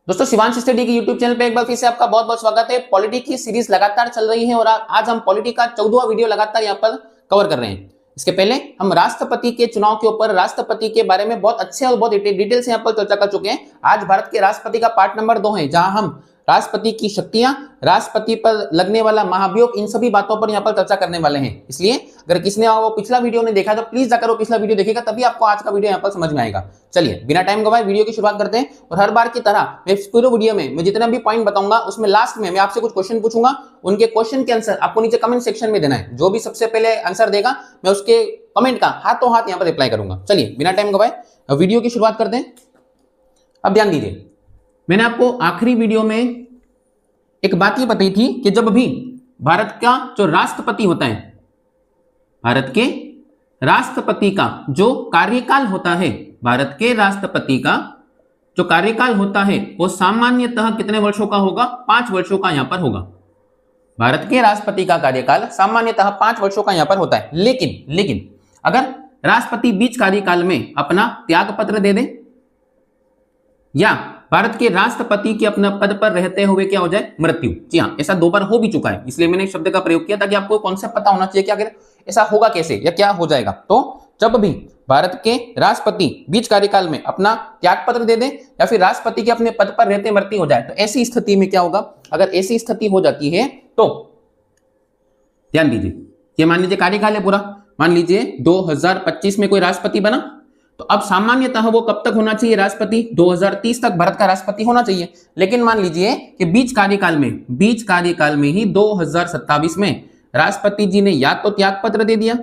दोस्तों शिवांश स्टडी की YouTube channel पे एक बार फिर से आपका बहुत बहुत स्वागत है। पॉलिटी की सीरीज लगातार चल रही है और आज हम पॉलिटी का 14वां वीडियो लगातार यहाँ पर कवर कर रहे हैं। इसके पहले हम राष्ट्रपति के चुनाव के ऊपर राष्ट्रपति के बारे में बहुत अच्छे और बहुत डिटेल से यहाँ पर चर्चा कर चुके हैं। आज भारत के राष्ट्रपति का पार्ट नंबर 2 है, जहां हम राष्ट्रपति की शक्तियां, राष्ट्रपति पर लगने वाला महाभियोग, इन सभी बातों पर यहाँ पर चर्चा करने वाले हैं। इसलिए अगर किसी ने वो पिछला वीडियो नहीं देखा तो प्लीज जाकर वो पिछला वीडियो देखेगा, तभी आपको आज का वीडियो यहाँ पर समझ में आएगा। चलिए बिना टाइम गवाए वीडियो की शुरुआत करते हैं। और हर बार की तरह मैं पूरे वीडियो में मैं जितना भी पॉइंट बताऊंगा उसमें लास्ट में मैं आपसे कुछ क्वेश्चन पूछूंगा। उनके क्वेश्चन के आंसर आपको नीचे कमेंट सेक्शन में देना है। जो भी सबसे पहले आंसर देगा मैं उसके कमेंट का हाथों हाथ यहाँ पर रिप्लाई करूंगा। चलिए बिना टाइम गवाए वीडियो की शुरुआत करते हैं। अब ध्यान दीजिए, मैंने आपको आखिरी वीडियो में एक बात ये बताई थी कि जब भी भारत का जो राष्ट्रपति होता है, भारत के राष्ट्रपति का जो कार्यकाल होता है, भारत के राष्ट्रपति का जो कार्यकाल होता है वो सामान्यतः कितने वर्षों का होगा? 5 वर्षों का यहां पर होगा। भारत के राष्ट्रपति का कार्यकाल सामान्यतः 5 वर्षों का यहां पर होता है। लेकिन अगर राष्ट्रपति बीच कार्यकाल में अपना त्याग पत्र दे दे या भारत के राष्ट्रपति के अपने पद पर रहते हुए क्या हो जाए? मृत्यु। जी हाँ, ऐसा 2 बार हो भी चुका है, इसलिए मैंने एक शब्द का प्रयोग किया ताकि आपको कॉन्सेप्ट पता होना चाहिए कि अगर ऐसा होगा कैसे या क्या हो जाएगा। तो जब भी भारत के राष्ट्रपति बीच कार्यकाल में अपना त्याग पत्र दे दे या फिर राष्ट्रपति के अपने पद पर रहते मृत्यु हो जाए, तो ऐसी स्थिति में क्या होगा? अगर ऐसी स्थिति हो जाती है तो ध्यान दीजिए, ये मान लीजिए कार्यकाल है पूरा, मान लीजिए 2025 में कोई राष्ट्रपति बना, तो अब सामान्यतः वो कब तक होना चाहिए? राष्ट्रपति 2030 तक भारत का राष्ट्रपति होना चाहिए। लेकिन मान लीजिए कि बीच कार्यकाल में ही 2027 में राष्ट्रपति जी ने या तो त्याग पत्र दे दिया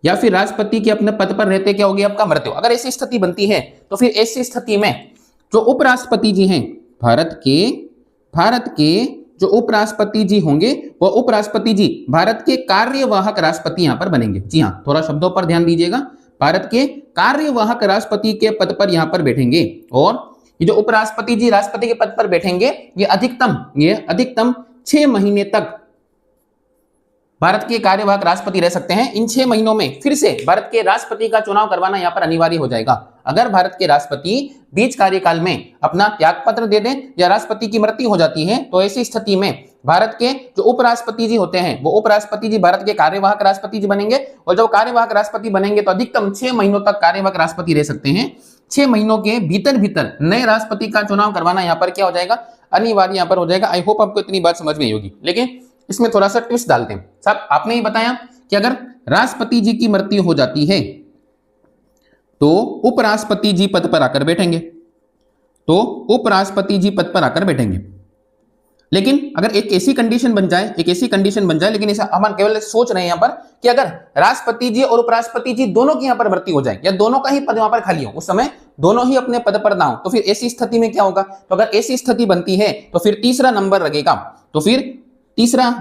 या फिर राष्ट्रपति के अपने पद पर रहते क्या हो गया? आपका मृत्यु। अगर ऐसी स्थिति बनती है तो फिर ऐसी स्थिति में जो उपराष्ट्रपति जी हैं, भारत के जो उपराष्ट्रपति जी होंगे वो उपराष्ट्रपति जी भारत के कार्यवाहक राष्ट्रपति यहां पर बनेंगे। जी हाँ, थोड़ा शब्दों पर ध्यान दीजिएगा। भारत के कार्यवाहक राष्ट्रपति के पद पर यहां पर बैठेंगे और ये जो उपराष्ट्रपति जी राष्ट्रपति के पद पर बैठेंगे ये अधिकतम 6 महीने तक भारत के कार्यवाहक राष्ट्रपति रह सकते हैं। इन 6 महीनों में फिर से भारत के राष्ट्रपति का चुनाव करवाना यहां पर अनिवार्य हो जाएगा। अगर भारत के राष्ट्रपति बीच कार्यकाल में अपना त्याग पत्र दे दें या राष्ट्रपति की मृत्यु हो जाती है तो ऐसी स्थिति में भारत के जो उपराष्ट्रपति जी होते हैं वो उपराष्ट्रपति जी भारत के कार्यवाहक राष्ट्रपति जी बनेंगे। और जब कार्यवाहक राष्ट्रपति बनेंगे तो अधिकतम 6 महीनों तक कार्यवाहक राष्ट्रपति रह सकते हैं। 6 महीनों के भीतर नए राष्ट्रपति का चुनाव करवाना यहाँ पर क्या हो जाएगा? अनिवार्य यहाँ पर हो जाएगा। आई होप आपको इतनी बात समझ में आई होगी। लेकिन इसमें थोड़ा सा ट्विस्ट डालते हैं। साहब आपने ही बताया कि अगर राष्ट्रपति जी की मृत्यु हो जाती है तो उपराष्ट्रपति जी पद पर आकर बैठेंगे। लेकिन अगर एक ऐसी कंडीशन बन जाए, लेकिन ऐसा हम केवल सोच रहे हैं यहाँ पर कि अगर राष्ट्रपति जी और उपराष्ट्रपति जी दोनों की यहाँ पर मृत्यु हो जाए या दोनों का ही पद वहां पर खाली हो, उस समय दोनों ही अपने पद पर ना हो, तो फिर ऐसी स्थिति में क्या होगा? तो अगर ऐसी स्थिति बनती है तो फिर तीसरा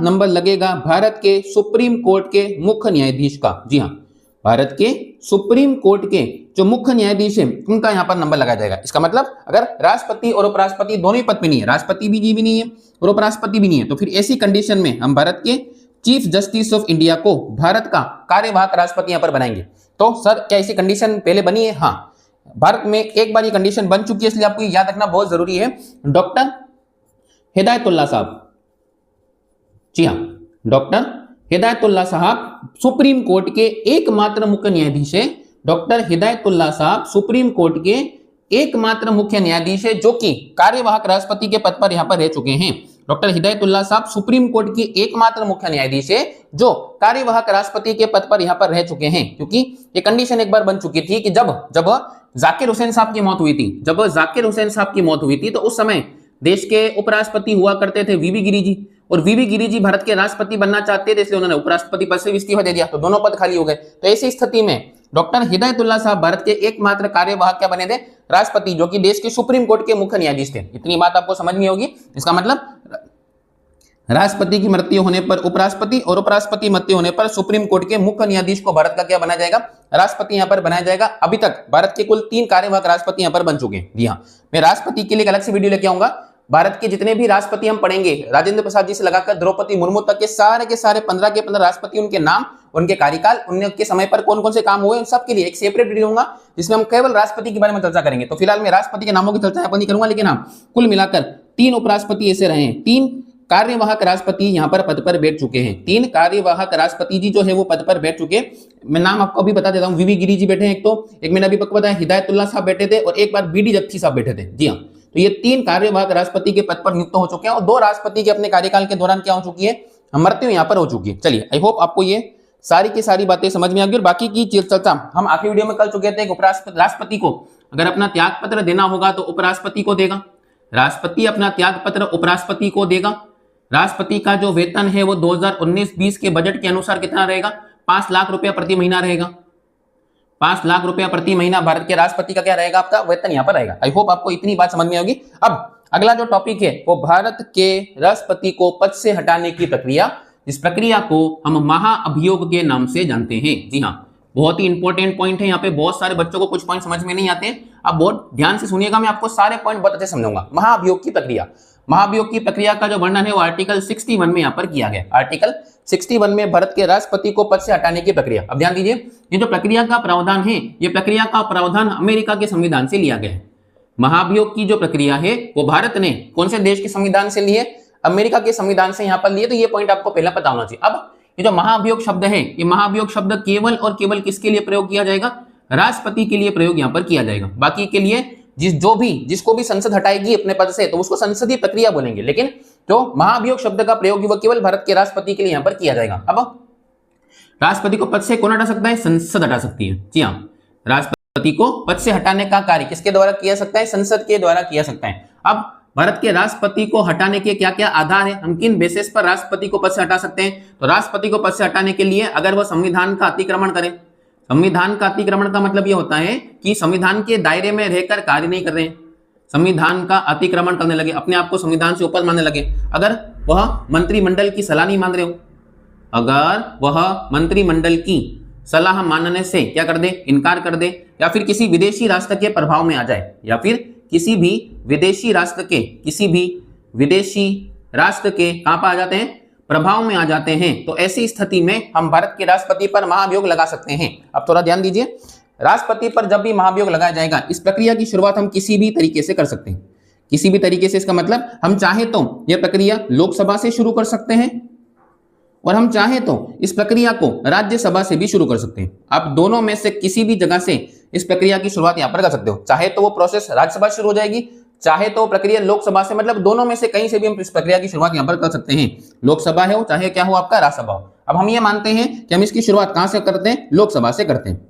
नंबर लगेगा भारत के सुप्रीम कोर्ट के मुख्य न्यायाधीश का। जी हाँ, भारत के सुप्रीम कोर्ट के जो मुख्य न्यायाधीश है उनका यहां पर नंबर लगाया जाएगा। इसका मतलब अगर राष्ट्रपति और उपराष्ट्रपति दोनों ही पद पे नहीं है, राष्ट्रपति भी जी भी नहीं है और उपराष्ट्रपति भी नहीं है, तो फिर ऐसी कंडीशन में हम भारत के चीफ जस्टिस ऑफ इंडिया को भारत का कार्यवाहक राष्ट्रपति यहां पर बनाएंगे। तो सर क्या ऐसी कंडीशन पहले बनी है? हाँ, भारत में एक बार ये कंडीशन बन चुकी है, इसलिए आपको याद रखना बहुत जरूरी है। डॉक्टर हिदायतुल्लाह साहब, जी हाँ, डॉक्टर हिदायतुल्लाह साहब सुप्रीम कोर्ट के एकमात्र मुख्य न्यायाधीश है। डॉक्टर हिदायतुल्लाह साहब सुप्रीम कोर्ट के एकमात्र मुख्य न्यायाधीश है जो कि कार्यवाहक राष्ट्रपति के पद पर यहां पर रह चुके हैं। डॉक्टर हिदायतुल्लाह साहब सुप्रीम कोर्ट के एकमात्र मुख्य न्यायाधीश है जो कार्यवाहक राष्ट्रपति के पद पर यहां पर रह चुके हैं। क्योंकि ये कंडीशन एक बार बन चुकी थी कि जब जाकिर हुसैन साहब की मौत हुई थी, तो उस समय देश के उपराष्ट्रपति हुआ करते थे वीवी गिरी जी, और वीवी गिरी जी भारत के राष्ट्रपति बनना चाहते थे, इसलिए उन्होंने उपराष्ट्रपति पद से इस्तीफा दे दिया, तो दोनों पद खाली हो गए। तो ऐसी स्थिति में डॉक्टर हिदायतुल्लाह साहब भारत के एकमात्र कार्यवाहक क्या बने थे? राष्ट्रपति, जो कि देश के सुप्रीम कोर्ट के मुख्य न्यायाधीश थे। इतनी बात आपको समझ में होगी। इसका मतलब राष्ट्रपति की मृत्यु होने पर उपराष्ट्रपति और उपराष्ट्रपति मृत्यु होने पर सुप्रीम कोर्ट के मुख्य न्यायाधीश को भारत का क्या बनाया जाएगा? राष्ट्रपति यहां पर बनाया जाएगा। अभी तक भारत के कुल 3 कार्यवाहक राष्ट्रपति यहां पर बन चुके हैं। जी हाँ, मैं राष्ट्रपति के लिए एक अलग से वीडियो लेके आऊंगा। भारत के जितने भी राष्ट्रपति हम पढ़ेंगे, राजेंद्र प्रसाद जी से लगाकर द्रौपदी मुर्मू तक के सारे 15 के 15 राष्ट्रपति, उनके नाम उनके कार्यकाल, उनके समय पर कौन कौन से काम हुए, सबके लिए एक सेपरेट वीडियो दूंगा जिसमें हम केवल राष्ट्रपति के बारे में चर्चा करेंगे। तो फिलहाल मैं राष्ट्रपति के नामों की चर्चा यहाँ पर नहीं करूंगा, लेकिन हाँ कुल मिलाकर 3 उपराष्ट्रपति ऐसे रहे हैं, 3 कार्यवाहक राष्ट्रपति यहाँ पर पद पर बैठ चुके हैं, 3 कार्यवाहक राष्ट्रपति जी जो है वो पद पर बैठ चुके। मैं नाम आपको अभी बता देता हूँ। वीवी गिरी जी बैठे हैं, एक मैंने अभी बताया हिदायतुल्लाह साहब बैठे थे, और एक बार बीडी जत्थी साहब बैठे थे। जी हाँ, तो ये 3 कार्यवाहक राष्ट्रपति के पद पर नियुक्त हो चुके हैं, और 2 राष्ट्रपति के अपने कार्यकाल के दौरान क्या हो चुकी है, मृत्यु यहाँ पर हो चुकी है। चलिए, आई होप आपको ये सारी की सारी बातें समझ में आ गई। और बाकी की चर्चा हम आखिरी वीडियो में कर चुके थे। राष्ट्रपति को अगर अपना त्याग पत्र देना होगा तो उपराष्ट्रपति को देगा, राष्ट्रपति अपना त्याग पत्र उपराष्ट्रपति को देगा। राष्ट्रपति का जो वेतन है वो 2019-20 के बजट के अनुसार कितना रहेगा, 5 लाख रुपया प्रति महीना रहेगा। 5 लाख रुपया प्रति महीना भारत के राष्ट्रपति का क्या रहेगा, आपका वेतन यहाँ पर रहेगा। आई होप आपको इतनी बात समझ में होगी। अब अगला जो टॉपिक है वो भारत के राष्ट्रपति को पद से हटाने की प्रक्रिया। इस प्रक्रिया को हम महाअभियोग के नाम से जानते हैं। जी हाँ, बहुत ही इंपॉर्टेंट पॉइंट है। यहाँ पे बहुत सारे बच्चों को कुछ पॉइंट समझ में नहीं आते, आप बहुत ध्यान से सुनिएगा, मैं आपको सारे पॉइंट बहुत अच्छे समझाऊंगा। महाअभियोग की प्रक्रिया, महाअभियोग की प्रक्रिया का जो वर्णन है वो आर्टिकल 61 में यहाँ पर किया गया। आर्टिकल 61 में भारत के राष्ट्रपति को पद से हटाने की प्रक्रिया। अब ध्यान दीजिए, ये जो प्रक्रिया का प्रावधान है, ये प्रक्रिया का प्रावधान अमेरिका के संविधान से लिया गया है। महाअभियोग की जो प्रक्रिया है वो भारत ने कौन से देश के संविधान से लिए, अमेरिका के संविधान से यहाँ पर लिए। तो ये पॉइंट आपको पहला पता होना चाहिए। अब ये जो महाअभियोग शब्द है, ये महाअभियोग शब्द केवल और केवल किसके लिए प्रयोग किया जाएगा, राष्ट्रपति के लिए प्रयोग यहाँ पर किया जाएगा। बाकी के लिए जिसको भी संसद हटाएगी अपने पद से तो उसको संसदीय प्रक्रिया बोलेंगे, लेकिन जो महाअभियोग शब्द का प्रयोग वो केवल भारत के राष्ट्रपति के लिए यहाँ पर किया जाएगा। अब राष्ट्रपति को पद से कौन हटा सकता है, संसद हटा सकती है। जी हाँ, राष्ट्रपति को पद से हटाने का कार्य किसके द्वारा किया सकता है, संसद के द्वारा किया सकता है। अब भारत के राष्ट्रपति को हटाने के क्या क्या आधार है, हम किन बेसिस पर राष्ट्रपति को पद से हटा सकते हैं। तो राष्ट्रपति को पद से हटाने के लिए अगर वह संविधान का अतिक्रमण करे, संविधान का अतिक्रमण का मतलब यह होता है कि संविधान के दायरे में रहकर कार्य नहीं कर रहे हैं, संविधान का अतिक्रमण करने लगे, अपने आप को संविधान से ऊपर मानने लगे। अगर वह मंत्रिमंडल की सलाह नहीं मान रहे हो, अगर वह मंत्रिमंडल की सलाह मानने से क्या कर दे, इनकार कर दे, या फिर किसी विदेशी राष्ट्र के प्रभाव में आ जाए, या फिर किसी भी विदेशी राष्ट्र के कहां पर आ जाते हैं, प्रभाव में आ जाते हैं, तो ऐसी स्थिति में हम भारत के राष्ट्रपति पर महाअभियोग लगा सकते हैं। अब थोड़ा ध्यान दीजिए, राष्ट्रपति पर जब भी महाअभियोग लगाया जाएगा, इस प्रक्रिया की शुरुआत हम किसी भी तरीके से कर सकते हैं, किसी भी तरीके से। इसका मतलब हम चाहे तो यह प्रक्रिया लोकसभा से शुरू कर सकते हैं, और हम चाहे तो इस प्रक्रिया को राज्यसभा से भी शुरू कर सकते हैं। आप दोनों में से किसी भी जगह से इस प्रक्रिया की शुरुआत यहां पर कर सकते हो। चाहे तो वो प्रोसेस राज्यसभा शुरू हो जाएगी, चाहे तो प्रक्रिया लोकसभा से, मतलब दोनों में से कहीं से भी हम इस प्रक्रिया की शुरुआत यहां पर कर सकते हैं। लोकसभा हो चाहे क्या हो आपका राज्यसभा हो। अब हम ये मानते हैं कि हम इसकी शुरुआत कहां से करते हैं, लोकसभा से करते हैं।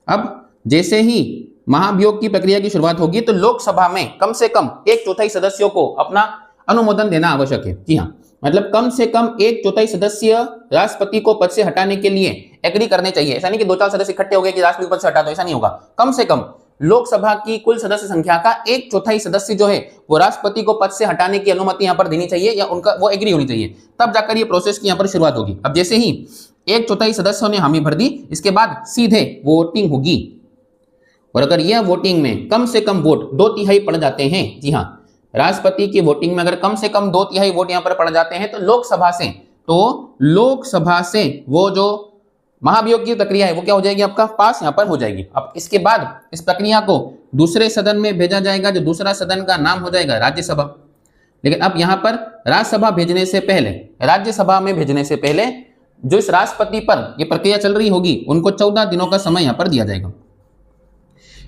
अब जैसे ही महाअभियोग की प्रक्रिया की शुरुआत होगी तो लोकसभा में कम से कम 1/4 सदस्यों को अपना अनुमोदन देना आवश्यक है। जी हाँ, मतलब कम से कम 1/4 सदस्य राष्ट्रपति को पद से हटाने के लिए एग्री करने चाहिए। ऐसा नहीं कि 2-4 सदस्य इकट्ठे हो गए कि राष्ट्रपति पद से हटा दो, ऐसा नहीं होगा। कम से कम लोकसभा की कुल सदस्य संख्या का 1/4 सदस्य जो है वो राष्ट्रपति को पद से हटाने की अनुमति यहाँ पर देनी चाहिए, या उनका वो एग्री होनी चाहिए, तब जाकर ये प्रोसेस की यहाँ पर शुरुआत होगी। अब जैसे ही 1/4 सदस्यों ने हामी भर दी, इसके बाद सीधे वोटिंग होगी, और अगर यह वोटिंग में कम से कम वोट 2/3 पड़ जाते हैं, जी हाँ, राष्ट्रपति की वोटिंग में अगर कम से कम 2/3 वोट यहां पर पड़ जाते हैं, तो लोकसभा से वो जो महाअभियोग की प्रक्रिया है वो क्या हो जाएगी, आपका पास यहां पर हो जाएगी। अब इसके बाद इस प्रक्रिया को दूसरे सदन में भेजा जाएगा, जो दूसरा सदन का नाम हो जाएगा राज्यसभा। लेकिन अब यहां पर राज्यसभा भेजने से पहले, राज्यसभा में भेजने से पहले जो इस राष्ट्रपति पर यह प्रक्रिया चल रही होगी, उनको 14 दिनों का समय यहां पर दिया जाएगा।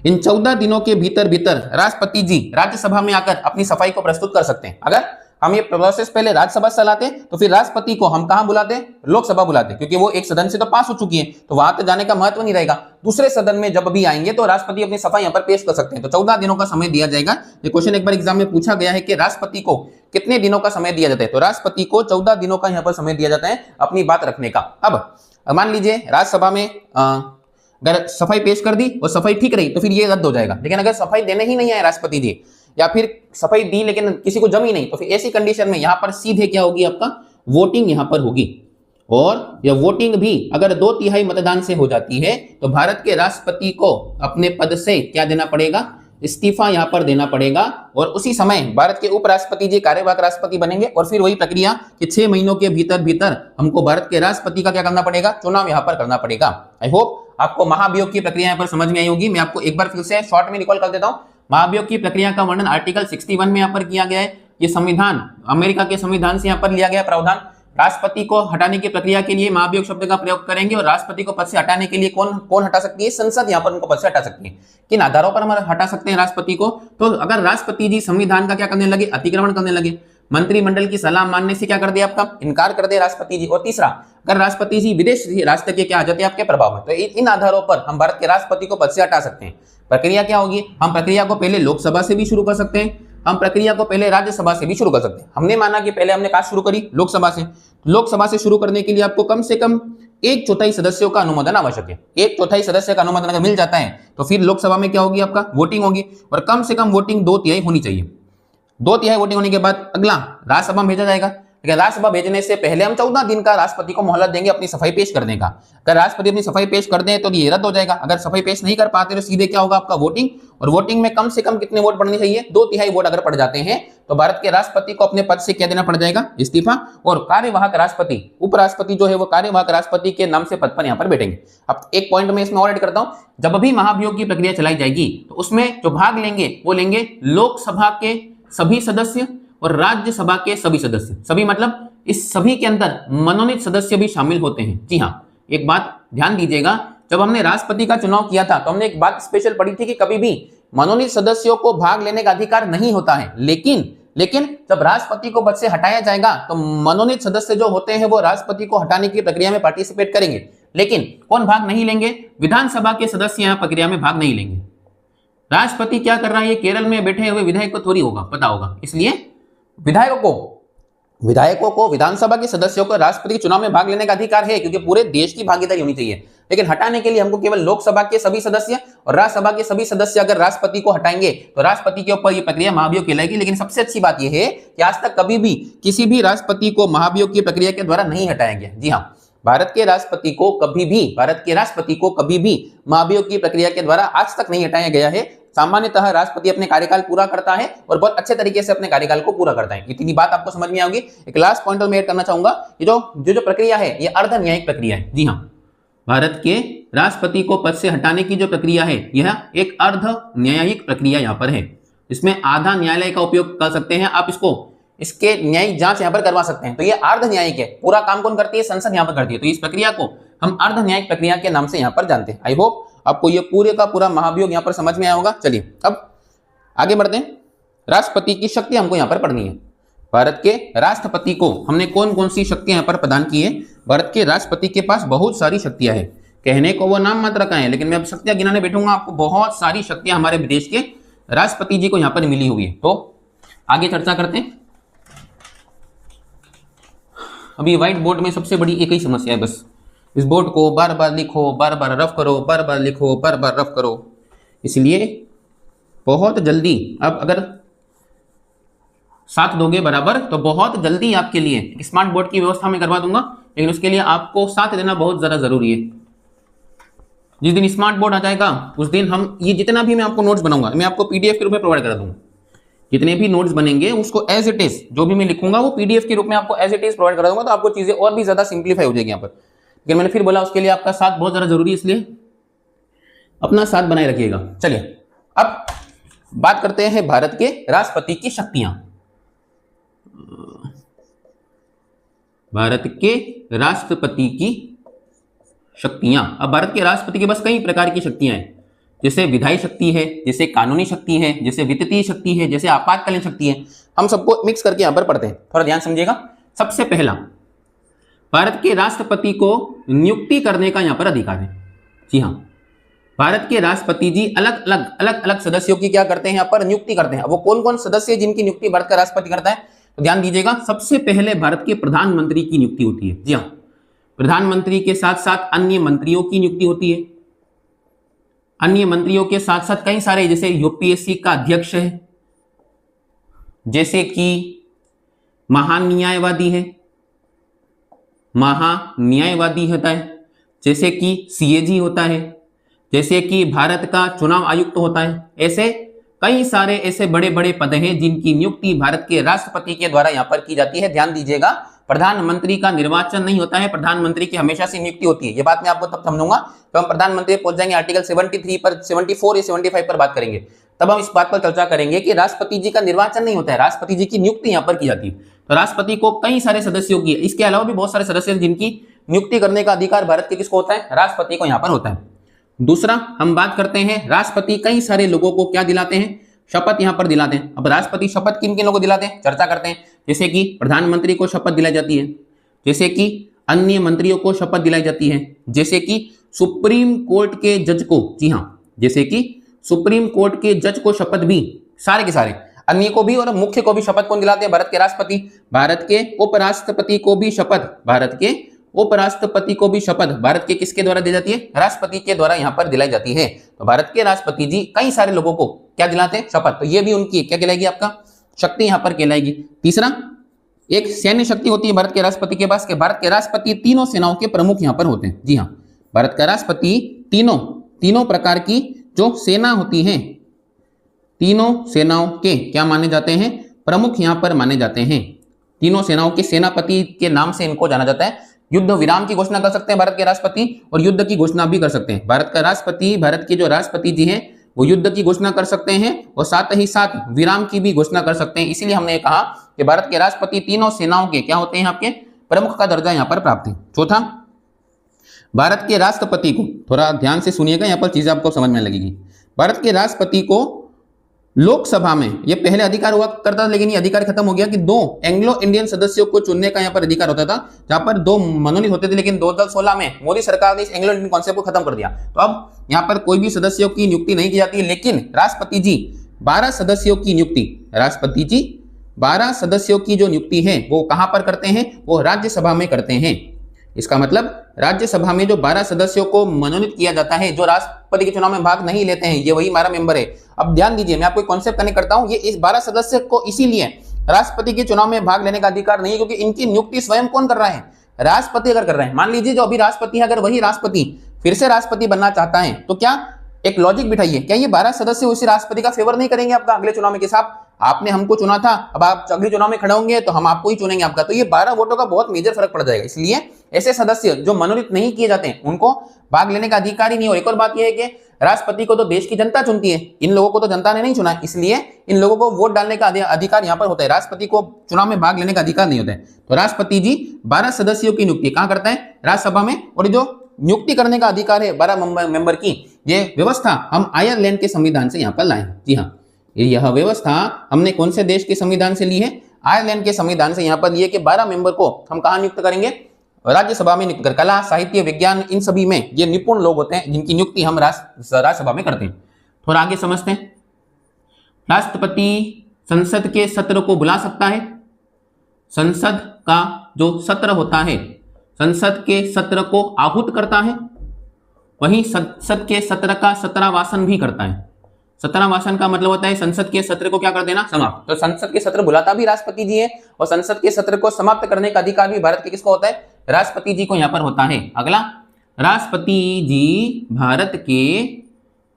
इन 14 दिनों के भीतर राष्ट्रपति जी राज्यसभा में आकर अपनी सफाई को प्रस्तुत कर सकते हैं। अगर हम ये प्रोसेस पहले राज्यसभा से चलाते तो फिर राष्ट्रपति को हम कहां बुलाते, लोकसभा बुलाते, क्योंकि वो एक सदन से तो पास हो चुकी है, तो वहां तक जाने का महत्व नहीं रहेगा। दूसरे सदन में जब भी आएंगे तो राष्ट्रपति अपनी सफाई यहां पर पेश कर सकते हैं। तो 14 दिनों का समय दिया जाएगा। ये क्वेश्चन एक बार एग्जाम में पूछा गया है कि राष्ट्रपति को कितने दिनों का समय दिया जाता है, तो राष्ट्रपति को 14 दिनों का यहाँ पर समय दिया जाता है अपनी बात रखने का। अब मान लीजिए राज्यसभा में अगर सफाई पेश कर दी और सफाई ठीक रही तो फिर ये रद्द हो जाएगा। लेकिन अगर सफाई देने ही नहीं आए राष्ट्रपति जी, या फिर सफाई दी लेकिन किसी को जमी नहीं, तो फिर ऐसी कंडीशन में यहां पर सीधे क्या होगी, आपका वोटिंग यहां पर होगी। और यह वोटिंग भी अगर 2/3 मतदान से हो जाती है तो भारत के राष्ट्रपति को अपने पद से क्या देना पड़ेगा, इस्तीफा यहाँ पर देना पड़ेगा और उसी समय भारत के उपराष्ट्रपति जी कार्यवाहक राष्ट्रपति बनेंगे और फिर वही प्रक्रिया कि 6 महीनों के भीतर भीतर हमको भारत के राष्ट्रपति का क्या करना पड़ेगा, चुनाव यहाँ पर करना पड़ेगा। आई होप आपको महाभियोग की प्रक्रिया यहाँ पर समझ में आई होगी। मैं आपको एक बार फिर से शॉर्ट में रिकॉल कर देता हूँ। महाभियोग की प्रक्रिया का वर्णन आर्टिकल 61 में यहाँ पर किया गया है। ये संविधान, अमेरिका के संविधान से यहाँ पर लिया गया प्रावधान। राष्ट्रपति को हटाने की प्रक्रिया के लिए महाभियोग शब्द का प्रयोग करेंगे और राष्ट्रपति को पद से हटाने के लिए कौन हटा सकती है, संसद यहाँ पर उनको पद से हटा सकती है। किन आधारों पर हम हटा सकते हैं राष्ट्रपति को, तो अगर राष्ट्रपति जी संविधान का क्या करने लगे, अतिक्रमण करने लगे, मंत्रिमंडल की सलाह मानने से क्या कर दिया, आपका इनकार कर दिया राष्ट्रपति जी, और तीसरा अगर राष्ट्रपति जी विदेश राष्ट्र के क्या आ जाते हैं आपके प्रभाव में, तो इन आधारों पर हम भारत के राष्ट्रपति को पद से हटा सकते हैं। प्रक्रिया क्या होगी, हम प्रक्रिया को पहले लोकसभा से भी शुरू कर सकते हैं, हम प्रक्रिया को पहले राज्यसभा से भी शुरू कर सकते हैं। हमने माना कि पहले हमने कहा शुरू करी लोकसभा से, लोकसभा से शुरू करने के लिए आपको कम से कम 1/4 सदस्यों का अनुमोदन आवश्यक है। 1/4 सदस्य का अनुमोदन अगर मिल जाता है तो फिर लोकसभा में क्या होगी, आपका वोटिंग होगी और कम से कम वोटिंग 2/3 होनी चाहिए। 2/3 वोटिंग होने के बाद अगला राज्यसभा में भेजा जाएगा। लेकिन राज्यसभा भेजने से पहले हम 14 दिन का राष्ट्रपति को मोहलत देंगे अपनी सफाई पेश करने का। अगर राष्ट्रपति अपनी सफाई पेश कर दें तो ये रद्द हो जाएगा। अगर सफाई पेश नहीं कर पाते तो सीधे क्या होगा, आपका वोटिंग, और वोटिंग में कम से कम कितने वोट पड़ने चाहिए, 2/3 वोट अगर पड़ जाते हैं तो भारत के राष्ट्रपति को अपने पद से क्या देना पड़ जाएगा, इस्तीफा, और कार्यवाहक राष्ट्रपति, उपराष्ट्रपति जो है वो कार्यवाहक राष्ट्रपति के नाम से पद पर यहाँ पर बैठेंगे। अब एक पॉइंट में इसमें और ऐड करता हूं, जब भी महाभियोग की प्रक्रिया चलाई जाएगी तो उसमें जो भाग लेंगे वो लेंगे लोकसभा के सभी सदस्य और राज्यसभा के सभी सदस्य। सभी मतलब इस सभी के अंदर मनोनीत सदस्य भी शामिल होते हैं। जी हाँ, एक बात ध्यान दीजिएगा, जब हमने राष्ट्रपति का चुनाव किया था तो हमने एक बात स्पेशल पढ़ी थी कि कभी भी मनोनीत सदस्यों को भाग लेने का अधिकार नहीं होता है, लेकिन जब राष्ट्रपति को पद से हटाया जाएगा तो मनोनीत सदस्य जो होते हैं वो राष्ट्रपति को हटाने की प्रक्रिया में पार्टिसिपेट करेंगे। लेकिन कौन भाग नहीं लेंगे, विधानसभा के सदस्य यहाँ प्रक्रिया में भाग नहीं लेंगे। राष्ट्रपति क्या कर रहा है, ये केरल में बैठे हुए विधायक को थोड़ी होगा पता होगा, इसलिए विधायकों को विधानसभा के सदस्यों को राष्ट्रपति के चुनाव में भाग लेने का अधिकार है, क्योंकि पूरे देश की भागीदारी होनी चाहिए। लेकिन हटाने के लिए हमको केवल लोकसभा के सभी सदस्य और राज्यसभा के सभी सदस्य अगर राष्ट्रपति को हटाएंगे तो राष्ट्रपति के ऊपर यह प्रक्रिया महाभियोग कहलाएगी। लेकिन सबसे अच्छी बात यह है कि आज तक कभी भी किसी भी राष्ट्रपति को महाभियोग की प्रक्रिया के द्वारा नहीं हटाया गया। जी हाँ, भारत के राष्ट्रपति को कभी भी महाभियोग की प्रक्रिया के द्वारा आज तक नहीं हटाया गया है। सामान्यतः राष्ट्रपति अपने कार्यकाल पूरा करता है और बहुत अच्छे तरीके से अपने कार्यकाल को पूरा करता है। इतनी बात आपको समझ में आएगी। एक लास्ट पॉइंट में ऐड करना चाहूंगा, ये जो प्रक्रिया है ये अर्ध न्यायिक प्रक्रिया है। जी हाँ, भारत के राष्ट्रपति को पद से हटाने की जो प्रक्रिया है यह एक अर्ध न्यायिक प्रक्रिया यहाँ पर है। इसमें आधा न्यायालय का उपयोग कर सकते हैं आप, इसके न्यायिक जांच यहाँ पर करवा सकते हैं। तो ये अर्ध न्यायिक है, पूरा काम कौन करती है, संसद यहाँ पर करती है। तो इस प्रक्रिया को हम अर्ध न्यायिक प्रक्रिया के नाम से यहाँ पर जानते हैं। आई होप आपको ये पूरे का पूरा महाभियोग यहाँ पर समझ में आया होगा। चलिए अब आगे बढ़ते हैं। राष्ट्रपति की शक्ति हमको यहाँ पर पढ़नी है। भारत के राष्ट्रपति को हमने कौन कौन सी शक्तियां यहाँ पर प्रदान की है। भारत के राष्ट्रपति के पास बहुत सारी शक्तियां हैं, कहने को वो नाम मात्र का है, लेकिन मैं अब शक्तियां गिनाने बैठूंगा आपको बहुत सारी शक्तियां हमारे देश के राष्ट्रपति जी को यहाँ पर मिली हुई है। तो आगे चर्चा करते हैं। अभी व्हाइट बोर्ड में सबसे बड़ी एक ही समस्या है, बस इस बोर्ड को बार बार लिखो, बार बार रफ करो, बार बार लिखो, बार बार रफ करो। इसलिए बहुत जल्दी अब अगर साथ दोगे बराबर तो बहुत जल्दी आपके लिए स्मार्ट बोर्ड की व्यवस्था में करवा दूंगा, लेकिन उसके लिए आपको साथ देना बहुत ज़्यादा जरूरी है। जिस दिन स्मार्ट बोर्ड आ जाएगा उस दिन हम ये जितना भी मैं आपको नोट्स बनाऊंगा मैं आपको पीडीएफ के रूप में प्रोवाइड करा दूंगा। जितने भी नोट्स बनेंगे उसको एज इट इज जो भी मैं लिखूंगा वो पीडीएफ के रूप में आपको एज इट इज प्रोवाइड करा दूंगा, तो आपको चीजें और भी ज्यादा सिंप्लीफाई हो जाएगी यहाँ पर। लेकिन मैंने फिर बोला उसके लिए आपका साथ बहुत ज्यादा जरूरी है, इसलिए अपना साथ बनाए रखिएगा। चलिए अब बात करते हैं भारत के राष्ट्रपति की शक्तियां। भारत के राष्ट्रपति की शक्तियां। अब भारत के राष्ट्रपति के पास कई प्रकार की शक्तियां हैं, जैसे विधायी शक्ति है, जैसे कानूनी शक्ति है, जैसे वित्तीय शक्ति है, जैसे आपातकालीन शक्ति है। हम सबको मिक्स करके यहां पर पढ़ते हैं, थोड़ा ध्यान समझिएगा। सबसे पहला, भारत के राष्ट्रपति को नियुक्ति करने का यहां पर अधिकार है। जी हां, भारत के राष्ट्रपति जी अलग अलग सदस्यों की क्या करते हैं, यहां पर नियुक्ति करते हैं। अब वो कौन कौन सदस्य जिनकी नियुक्ति भारत का राष्ट्रपति करता है, तो ध्यान दीजिएगा। सबसे पहले भारत के प्रधानमंत्री की नियुक्ति होती है। जी हां, प्रधानमंत्री के साथ साथ अन्य मंत्रियों की नियुक्ति होती है। अन्य मंत्रियों के साथ साथ कई सारे, जैसे यूपीएससी का अध्यक्ष है, जैसे कि महान्यायवादी है, महान्यायवादी होता है, जैसे कि सीएजी होता है, जैसे कि भारत का चुनाव आयुक्त होता है। ऐसे कई सारे ऐसे बड़े बड़े पद हैं जिनकी नियुक्ति भारत के राष्ट्रपति के द्वारा यहाँ पर की जाती है। ध्यान दीजिएगा, प्रधानमंत्री का निर्वाचन नहीं होता है, प्रधानमंत्री की हमेशा से नियुक्ति होती है। ये बात मैं आपको तब समझूंगा तो हम प्रधानमंत्री पहुंच जाएंगे आर्टिकल 73 पर, 74 या 75 पर बात करेंगे, तब हम इस बात पर चर्चा करेंगे कि राष्ट्रपति जी का निर्वाचन नहीं होता है, राष्ट्रपति जी की नियुक्ति यहाँ पर की जाती है। तो राष्ट्रपति को कई सारे सदस्यों की, इसके अलावा भी बहुत सारे सदस्य जिनकी नियुक्ति करने का अधिकार भारत के किसको होता है, राष्ट्रपति को यहाँ पर होता है। दूसरा हम बात करते हैं, राष्ट्रपति कई सारे लोगों को क्या दिलाते हैं, शपथ यहाँ पर दिलाते हैं। अब राष्ट्रपति शपथ किन किन लोगों को दिलाते हैं, चर्चा करते हैं। जैसे कि प्रधानमंत्री को शपथ दिलाई जाती है, जैसे कि अन्य मंत्रियों को शपथ दिलाई जाती है, जैसे कि सुप्रीम कोर्ट के जज को, जी हाँ, जैसे कि सुप्रीम कोर्ट के जज को शपथ भी, सारे के सारे अन्य को भी और मुख्य को भी शपथ कौन दिलाते हैं, भारत के राष्ट्रपति। भारत के उपराष्ट्रपति को भी शपथ, भारत के उपराष्ट्रपति को भी शपथ भारत के किसके द्वारा दी जाती है, राष्ट्रपति के द्वारा यहाँ पर दिलाई जाती है। तो भारत के राष्ट्रपति जी कई सारे लोगों को क्या दिलाते हैं, शपथ। तो ये भी उनकी क्या कहलाएगी, आपका शक्ति यहाँ पर कहलाएगी। तीसरा, एक सैन्य शक्ति होती है भारत के राष्ट्रपति के पास, कि भारत के राष्ट्रपति तीनों सेनाओं के प्रमुख यहाँ पर होते हैं। जी हाँ, भारत का राष्ट्रपति तीनों प्रकार की जो सेना होती है, तीनों सेनाओं के क्या माने जाते हैं, प्रमुख यहाँ पर माने जाते हैं। तीनों सेनाओं के सेनापति के नाम से इनको जाना जाता है। युद्ध विराम की घोषणा कर सकते हैं भारत के राष्ट्रपति, और युद्ध की घोषणा भी कर सकते हैं। भारत का राष्ट्रपति, भारत के जो राष्ट्रपति जी हैं, वो युद्ध की घोषणा कर सकते हैं और साथ ही साथ विराम की भी घोषणा कर सकते हैं। इसीलिए हमने कहा कि भारत के राष्ट्रपति तीनों सेनाओं के क्या होते हैं, आपके प्रमुख का दर्जा यहाँ पर प्राप्त है। चौथा, भारत के राष्ट्रपति को, थोड़ा ध्यान से सुनिएगा, यहाँ पर चीजें आपको समझ में लगेगी। भारत के राष्ट्रपति को लोकसभा में, ये पहले अधिकार हुआ करता था लेकिन ये अधिकार खत्म हो गया, कि 2 एंग्लो इंडियन सदस्यों को चुनने का यहाँ पर अधिकार होता था, जहां पर 2 मनोनीत होते थे। लेकिन 2016 में मोदी सरकार ने इस एंग्लो इंडियन कॉन्सेप्ट को खत्म कर दिया। तो अब यहाँ पर कोई भी सदस्यों की नियुक्ति नहीं की जाती है, लेकिन राष्ट्रपति जी 12 सदस्यों की नियुक्ति, राष्ट्रपति जी 12 सदस्यों की जो नियुक्ति है वो कहां पर करते हैं, वो राज्यसभा में करते हैं। इसका मतलब राज्यसभा में जो 12 सदस्यों को मनोनीत किया जाता है, जो राष्ट्रपति के चुनाव में भाग नहीं लेते हैं, ये वही 12 मेंबर है। अब ध्यान दीजिए, मैं आपको एक कॉन्सेप्ट कनेक्ट करता हूं। ये इस 12 सदस्य को इसीलिए राष्ट्रपति के चुनाव में भाग लेने का अधिकार नहीं है क्योंकि इनकी नियुक्ति स्वयं कौन कर रहा है, राष्ट्रपति अगर कर रहे हैं। मान लीजिए जो अभी राष्ट्रपति है, अगर वही राष्ट्रपति फिर से राष्ट्रपति बनना चाहता है, तो क्या एक लॉजिक बिठाइए, क्या ये 12 सदस्य उसी राष्ट्रपति का फेवर नहीं करेंगे आपका अगले चुनाव में, कि साहब आपने हमको चुना था, अब आप अगले चुनाव में खड़े होंगे तो हम आपको ही चुनेंगे आपका। तो ये 12 वोटों का बहुत मेजर फर्क पड़ जाएगा। इसलिए ऐसे सदस्य जो मनोनीत नहीं किए जाते हैं उनको भाग लेने का अधिकार ही नहीं। और एक और बात यह है कि राष्ट्रपति को तो देश की जनता चुनती है, इन लोगों को तो जनता ने नहीं चुना, इसलिए इन लोगों को वोट डालने का अधिकार यहाँ पर होता है, राष्ट्रपति को चुनाव में भाग लेने का अधिकार नहीं होता है। तो राष्ट्रपति जी 12 सदस्यों की नियुक्ति कहां करता है, राज्यसभा में। और जो नियुक्ति करने का अधिकार है 12 मेंबर की, ये व्यवस्था हम आयरलैंड के संविधान से यहाँ पर लाए। जी हाँ, यह व्यवस्था हमने कौन से देश के संविधान से ली है, आयरलैंड के संविधान से यहाँ पर लिए कि 12 मेंबर को हम कहाँ नियुक्त करेंगे, राज्यसभा में नियुक्त कर। कला, साहित्य, विज्ञान, इन सभी में ये निपुण लोग होते हैं जिनकी नियुक्ति हम राज्यसभा में करते हैं। थोड़ा आगे समझते हैं। राष्ट्रपति संसद के सत्र को बुला सकता है। संसद का जो सत्र होता है, संसद के सत्र को आहूत करता है, वहीं संसद के सत्र का सत्रावासन भी करता है। सत्रावासन का मतलब होता है संसद के सत्र को क्या कर देना, समाप्त। तो संसद के सत्र बुलाता भी राष्ट्रपति जी है और संसद के सत्र को समाप्त करने का अधिकार भी भारत के किसको होता है, राष्ट्रपति जी को यहाँ पर होता है। अगला, राष्ट्रपति जी, भारत के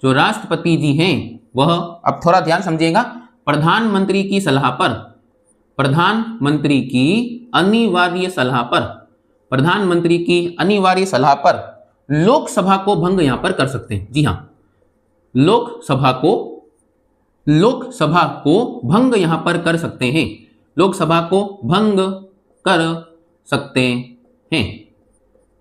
जो राष्ट्रपति जी हैं वह, अब थोड़ा ध्यान समझिएगा, प्रधानमंत्री की सलाह पर, प्रधानमंत्री की अनिवार्य सलाह पर, प्रधानमंत्री की अनिवार्य सलाह पर लोकसभा को भंग यहां पर कर सकते हैं। जी हां, लोकसभा को भंग यहां पर कर सकते हैं, लोकसभा को भंग कर सकते हैं।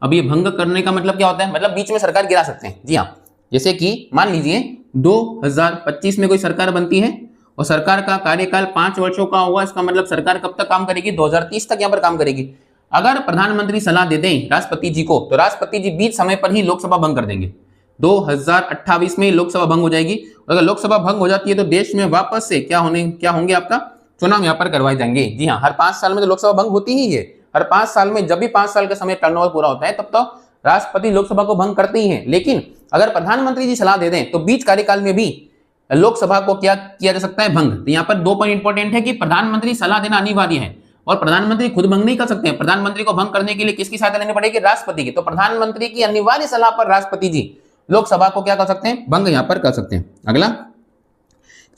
अब ये भंग करने का मतलब क्या होता है, मतलब बीच में सरकार गिरा सकते हैं। जी हां, जैसे कि मान लीजिए 2025 में कोई सरकार बनती है और सरकार का कार्यकाल 5 वर्षों का होगा, इसका मतलब सरकार कब तक काम करेगी, 2030 तक यहाँ पर काम करेगी। अगर प्रधानमंत्री सलाह दे दें राष्ट्रपति जी को, तो राष्ट्रपति जी बीच समय पर ही लोकसभा भंग कर देंगे। 2028 में लोकसभा भंग हो जाएगी। और अगर लोकसभा भंग हो जाती है तो देश में वापस से क्या होंगे आपका चुनाव यहाँ पर करवाए जाएंगे। जी हाँ, हर 5 साल में तो लोकसभा भंग होती ही है। हर 5 साल में जब भी 5 साल का समय टर्नओवर पूरा होता है तब तो राष्ट्रपति लोकसभा को भंग करते ही हैं। लेकिन अगर प्रधानमंत्री जी सलाह दे दें तो बीच कार्यकाल में भी लोकसभा को क्या किया जा सकता है, भंग। तो यहाँ पर 2 पॉइंट इंपॉर्टेंट है कि प्रधानमंत्री सलाह देना अनिवार्य है और प्रधानमंत्री खुद भंग नहीं कर सकते हैं। प्रधानमंत्री को भंग करने के लिए किसकी सहायता लेनी पड़ेगी, राष्ट्रपति की। तो प्रधानमंत्री की अनिवार्य सलाह पर राष्ट्रपति जी लोकसभा को क्या कर सकते हैं, भंग यहां पर कर सकते हैं। अगला,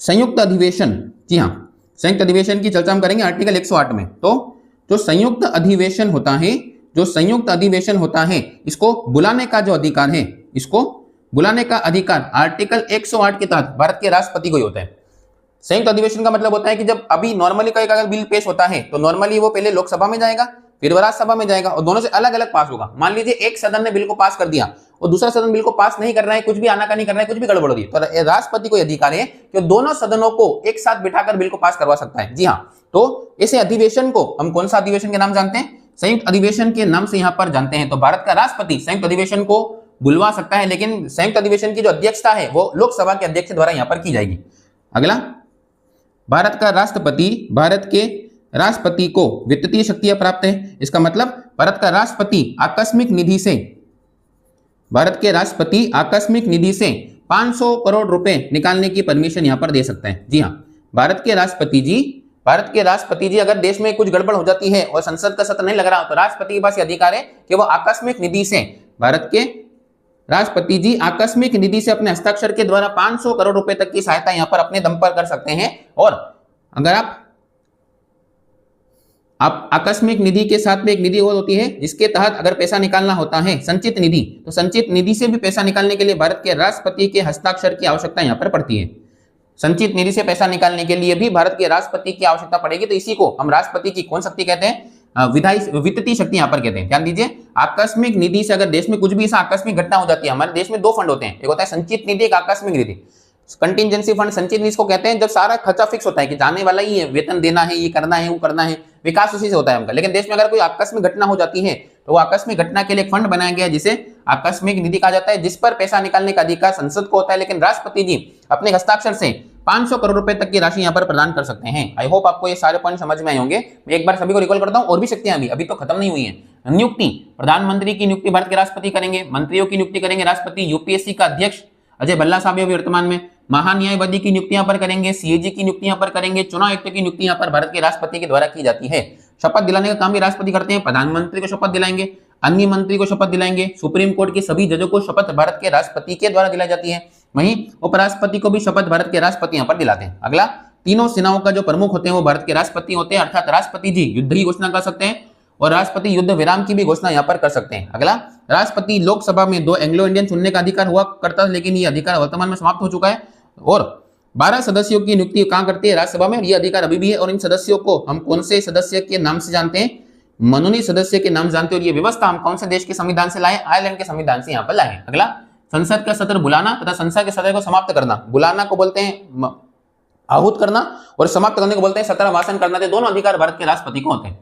संयुक्त अधिवेशन, जी हाँ, संयुक्त अधिवेशन की चर्चा हम करेंगे आर्टिकल 108 में। तो जो संयुक्त अधिवेशन होता है, जो संयुक्त अधिवेशन होता है, इसको बुलाने का जो अधिकार है, इसको बुलाने का अधिकार आर्टिकल 108 के तहत भारत के राष्ट्रपति को ही होता है। संयुक्त अधिवेशन का मतलब होता है कि जब अभी नॉर्मली कोई अगर बिल पेश होता है तो नॉर्मली वो पहले लोकसभा में जाएगा, फिर वो राज्यसभा में जाएगा और दोनों से अलग अलग पास होगा। मान लीजिए एक सदन ने बिल को पास कर दिया और दूसरा सदन बिल को पास नहीं कर रहा है, कुछ भी आनाकानी कर रहा है, कुछ भी गड़बड़ हो रही है, तो राष्ट्रपति को अधिकार है कि दोनों सदनों को एक साथ बिठाकर बिल को पास करवा सकता है। जी हाँ, तो इसे अधिवेशन को हम कौन सा अधिवेशन के नाम जानते हैं? संयुक्त अधिवेशन के नाम से यहां पर जानते हैं। तो भारत का राष्ट्रपति संयुक्त अधिवेशन को बुलवा सकता है, लेकिन संयुक्त अधिवेशन की जो अध्यक्षता है वो लोकसभा के अध्यक्ष द्वारा यहां पर की जाएगी। अगला, भारत का राष्ट्रपति, भारत के राष्ट्रपति को वित्तीय शक्तियां प्राप्त है। इसका मतलब भारत का राष्ट्रपति आकस्मिक निधि से, भारत के राष्ट्रपति आकस्मिक निधि से 500 करोड़ रुपए निकालने की परमिशन यहां पर दे सकते हैं। जी हां, भारत के राष्ट्रपति जी अगर देश में कुछ गड़बड़ हो जाती है और संसद का सत्र नहीं लग रहा तो राष्ट्रपति के पास अधिकार है कि वो आकस्मिक निधि से, भारत के राष्ट्रपति जी आकस्मिक निधि से अपने हस्ताक्षर के द्वारा 500 करोड़ रुपए तक की सहायता यहां पर अपने दम पर कर सकते हैं। और अगर आप आकस्मिक निधि के साथ में एक निधि और होती है जिसके तहत अगर पैसा निकालना होता है, संचित निधि, तो संचित निधि से भी पैसा निकालने के लिए भारत के राष्ट्रपति के हस्ताक्षर की आवश्यकता यहां पर पड़ती है। संचित निधि से पैसा निकालने के लिए भी भारत के राष्ट्रपति की आवश्यकता पड़ेगी। तो इसी को हम राष्ट्रपति की कौन शक्ति कहते हैं? वित्तीय शक्ति यहां पर कहते हैं। ध्यान दीजिए, आकस्मिक निधि से अगर देश में कुछ भी ऐसा आकस्मिक घटना हो जाती है, हमारे देश में दो फंड होते हैं, एक होता है संचित निधि, एक आकस्मिक निधि। कंटिजेंसी फंड, संचित निधि को कहते हैं जब सारा खर्चा फिक्स होता है कि जाने वाला ही है, वेतन देना है, ये करना है, वो करना है, विकास उसी से होता है उनका। लेकिन देश में अगर कोई आकस्मिक घटना हो जाती है तो वो आकस्मिक घटना के लिए फंड बनाया गया जिसे आकस्मिक निधि कहा जाता है, जिस पर पैसा निकालने का अधिकार संसद को होता है। लेकिन राष्ट्रपति जी अपने हस्ताक्षर से 500 करोड़ रुपए तक की राशि यहां पर प्रदान कर सकते हैं। आई होप आपको ये सारे पॉइंट समझ में आए होंगे। मैं एक बार सभी को रिकॉल करता हूं, और भी शक्तियां अभी तो खत्म नहीं हुई है। नियुक्ति, प्रधानमंत्री की नियुक्ति भारत के राष्ट्रपति करेंगे, मंत्रियों की नियुक्ति करेंगे राष्ट्रपति, यूपीएससी का अध्यक्ष अजय भल्ला साहब अभी वर्तमान में, महान्यायवादी की नियुक्ति यहां पर करेंगे, सीएजी की नियुक्ति यहां पर करेंगे, चुनाव आयुक्त की नियुक्ति यहां पर भारत के राष्ट्रपति के द्वारा की जाती है। शपथ दिलाने का काम भी राष्ट्रपति करते हैं, प्रधानमंत्री को शपथ दिलाएंगे, अन्य मंत्री को शपथ दिलाएंगे, सुप्रीम कोर्ट के सभी जजों को शपथ भारत के राष्ट्रपति के द्वारा दिलाई जाती है। वहीं उपराष्ट्रपति को भी शपथ भारत के राष्ट्रपति यहां पर दिलाते हैं। अगला, तीनों सेनाओं का जो प्रमुख होते हैं वो भारत के राष्ट्रपति होते हैं, अर्थात राष्ट्रपति जी युद्ध की घोषणा कर सकते हैं और राष्ट्रपति युद्ध विराम की भी घोषणा यहां पर कर सकते हैं। अगला, राष्ट्रपति लोकसभा में 2 एंग्लो इंडियन चुनने का अधिकार हुआ करता है, लेकिन ये अधिकार वर्तमान में समाप्त हो चुका है। और 12 सदस्यों की नियुक्ति कहां करती है? राज्यसभा में। ये अधिकार अभी भी है। और इन सदस्यों को हम कौन से सदस्य के नाम से जानते हैं? मनोनीत सदस्य के नाम जानते हैं। और ये व्यवस्था हम कौन से देश के संविधान से लाए? आयरलैंड के संविधान से यहाँ पर लाए। अगला, संसद का सत्र बुलाना तथा संसद के सत्र को समाप्त करना। बुलाना को बोलते हैं आहूत करना और समाप्त करने को बोलते हैं सत्र भाषण करना। तो दोनों अधिकार भारत के राष्ट्रपति को होते हैं।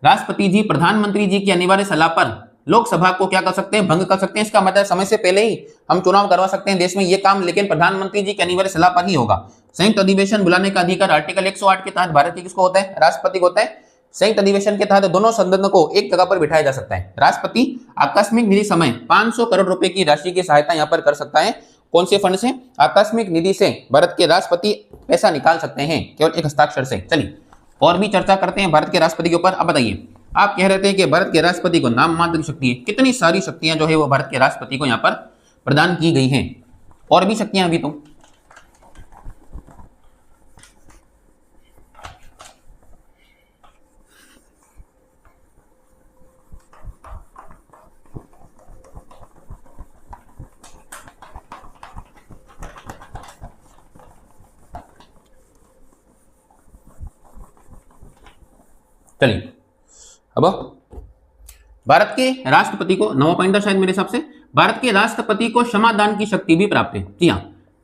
राष्ट्रपति जी प्रधानमंत्री जी की अनिवार्य सलाह पर लोकसभा को क्या कर सकते हैं? भंग कर सकते हैं। इसका मतलब समय से पहले ही हम चुनाव करवा सकते हैं देश में, ये काम लेकिन प्रधानमंत्री जी की अनिवार्य सलाह पर ही होगा। संयुक्त अधिवेशन बुलाने का अधिकार आर्टिकल 108 के तहत भारत के किसको होता है? राष्ट्रपति को होता है। संयुक्त अधिवेशन के तहत दोनों सदनों को एक जगह पर बिठाया जा सकता है। राष्ट्रपति आकस्मिक निधि समय 500 करोड़ रुपए की राशि की सहायता यहां पर कर सकता है। कौन से फंड से? आकस्मिक निधि से भारत के राष्ट्रपति पैसा निकाल सकते हैं केवल एक हस्ताक्षर से। चलिए और भी चर्चा करते हैं भारत के राष्ट्रपति के ऊपर। अब बताइए, आप कह रहे थे कि भारत के राष्ट्रपति को नाम मात्र की शक्ति है, कितनी सारी शक्तियां जो है वो भारत के राष्ट्रपति को यहां पर प्रदान की गई हैं। और भी शक्तियां अभी तो चलिए, अब भारत के राष्ट्रपति को 9वां पॉइंट था शायद मेरे हिसाब से, भारत के राष्ट्रपति को क्षमादान की शक्ति भी प्राप्त है। जी हाँ,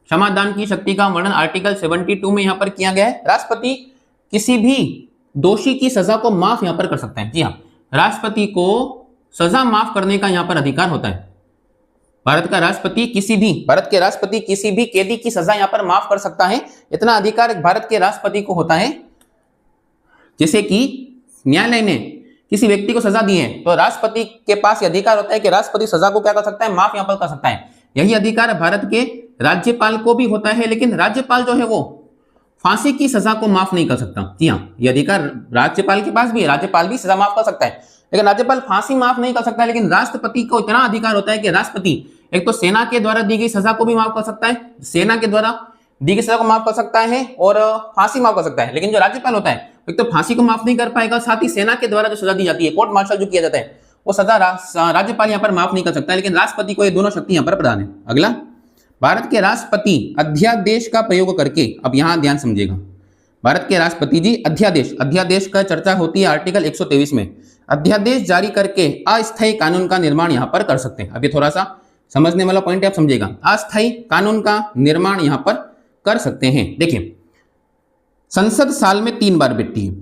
क्षमादान की शक्ति का वर्णन आर्टिकल 72 में यहां पर किया गया है। राष्ट्रपति किसी भी दोषी की सजा को माफ यहां पर कर सकते हैं। जी हाँ, राष्ट्रपति को सजा माफ करने का यहां पर अधिकार होता है। भारत के राष्ट्रपति किसी भी कैदी की सजा यहां पर माफ कर सकता है। इतना अधिकार भारत के राष्ट्रपति को होता है। जैसे कि न्यायालय ने किसी व्यक्ति को सजा दी है तो राष्ट्रपति के पास यह अधिकार होता है कि राष्ट्रपति सजा को क्या कर सकता है? माफ यहां पर कर सकता है। यही अधिकार भारत के राज्यपाल को भी होता है, लेकिन राज्यपाल जो है वो फांसी की सजा को माफ नहीं कर सकता। जी हाँ, यह अधिकार राज्यपाल के पास भी है। राज्यपाल भी सजा माफ कर सकता है, लेकिन राज्यपाल फांसी माफ नहीं कर सकता है। लेकिन राष्ट्रपति को इतना अधिकार होता है कि राष्ट्रपति एक तो सेना के द्वारा दी गई सजा को भी माफ कर सकता है, सेना के द्वारा डी की सजा को माफ कर सकता है और फांसी माफ कर सकता है, लेकिन जो राज्यपाल होता है एक तो फांसी को माफ नहीं कर पाएगा, साथ ही सेना के द्वारा जो सजा दी जाती है, कोर्ट मार्शल जो किया जाता है, वो सजा राज्यपाल यहाँ पर माफ नहीं कर सकता, लेकिन राष्ट्रपति को ये दोनों शक्ति यहाँ पर प्रदान है। अगला, भारत के राष्ट्रपति अध्यादेश का प्रयोग करके, अब यहां ध्यान समझिएगा, भारत के राष्ट्रपति जी अध्यादेश, अध्यादेश का चर्चा होती है आर्टिकल 123 में, अध्यादेश जारी करके अस्थायी कानून का निर्माण यहां पर कर सकते हैं। अब ये थोड़ा सा समझने वाला पॉइंट है, आप समझिएगा, अस्थायी कानून का निर्माण यहां पर कर सकते हैं। देखिए, संसद साल में 3 बार बैठती है,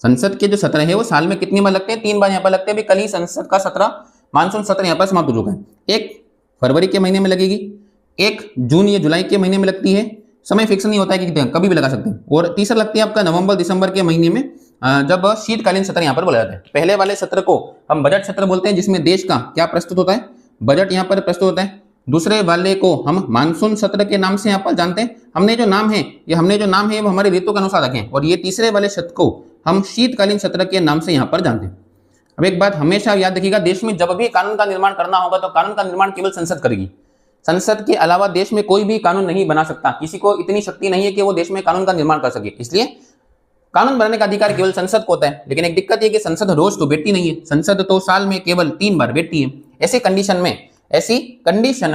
संसद के जो सत्र है वो साल में कितनी बार लगते हैं, 3 बार यहाँ पर लगते हैं। कल ही संसद का सत्र, मानसून सत्र यहाँ पर समाप्त हो चुका है। 1 फरवरी के महीने में लगेगी, 1 जून या जुलाई के महीने में लगती है, समय फिक्स नहीं होता है कि कभी भी लगा सकते हैं, और तीसरा लगती है आपका नवंबर दिसंबर के महीने में, जब शीतकालीन सत्र यहाँ पर बोला जाता है। पहले वाले सत्र को हम बजट सत्र बोलते हैं, जिसमें देश का क्या प्रस्तुत होता है, बजट यहाँ पर प्रस्तुत होता है। दूसरे वाले को हम मानसून सत्र के नाम से यहाँ पर जानते हैं। हमने जो नाम है वो हमारे ऋतु के अनुसार रखे हैं, और ये तीसरे वाले सत्र को हम शीतकालीन सत्र के नाम से यहाँ पर जानते हैं। अब एक बात हमेशा याद रखिएगा, देश में जब भी कानून का निर्माण करना होगा तो कानून का निर्माण केवल संसद करेगी। संसद के अलावा देश में कोई भी कानून नहीं बना सकता, किसी को इतनी शक्ति नहीं है कि वो देश में कानून का निर्माण कर सके, इसलिए कानून बनाने का अधिकार केवल संसद को होता है। लेकिन एक दिक्कत ये कि संसद रोज तो बैठती नहीं है, संसद तो साल में केवल 3 बार बैठती है। ऐसी कंडीशन